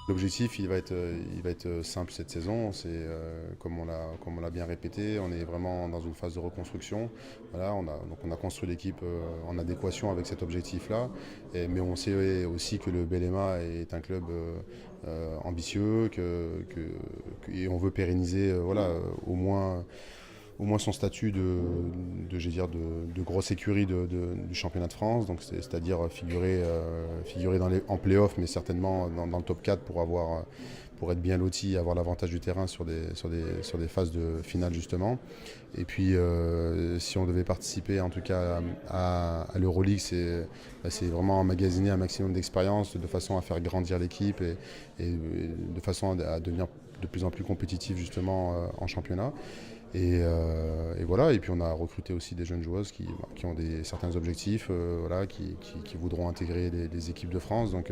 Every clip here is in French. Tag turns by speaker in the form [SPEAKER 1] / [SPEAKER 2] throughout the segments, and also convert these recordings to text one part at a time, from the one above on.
[SPEAKER 1] L'objectif, il va être simple cette saison. C'est comme on l'a bien répété, on est vraiment dans une phase de reconstruction. Voilà, donc on a construit l'équipe en adéquation avec cet objectif-là. Mais on sait aussi que le Belema est un club ambitieux, et on veut pérenniser au moins son statut je veux dire, de grosse écurie du championnat de France, donc c'est-à-dire figurer en play-off, mais certainement dans le top 4 pour être bien loti et avoir l'avantage du terrain sur des phases de finale justement. Et puis si on devait participer en tout cas à l'Euroleague, c'est vraiment emmagasiner un maximum d'expérience de façon à faire grandir l'équipe et de façon à devenir de plus en plus compétitif justement en championnat. Et voilà, et puis on a recruté aussi des jeunes joueuses qui ont certains objectifs, voilà, qui voudront intégrer les équipes de France. Donc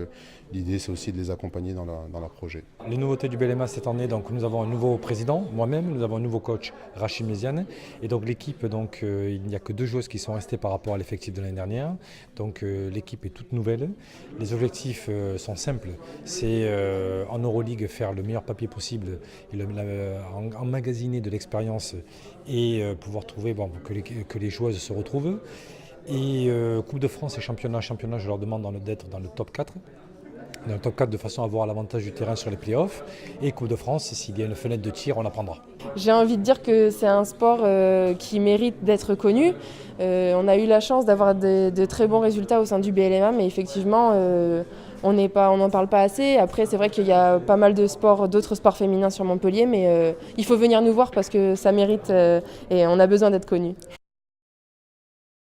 [SPEAKER 1] l'idée c'est aussi de les accompagner dans leur projet.
[SPEAKER 2] Les nouveautés du Belema cette année, donc nous avons un nouveau président, moi-même, nous avons un nouveau coach, Rachid Méziane, et donc l'équipe, il n'y a que 2 joueuses qui sont restées par rapport à l'effectif de l'année dernière. Donc l'équipe est toute nouvelle. Les objectifs sont simples, c'est en Euroleague faire le meilleur papier possible et emmagasiner de l'expérience et pouvoir trouver que les joueuses se retrouvent. Et Coupe de France et championnat, je leur demande d'être dans le top 4. Dans le top 4 de façon à avoir l'avantage du terrain sur les playoffs. Et Coupe de France, s'il y a une fenêtre de tir, on la prendra.
[SPEAKER 3] J'ai envie de dire que c'est un sport qui mérite d'être connu. On a eu la chance d'avoir de très bons résultats au sein du BLMA, mais effectivement, on n'en parle pas assez. Après, c'est vrai qu'il y a pas mal d'autres sports féminins sur Montpellier, mais il faut venir nous voir parce que ça mérite et on a besoin d'être connu.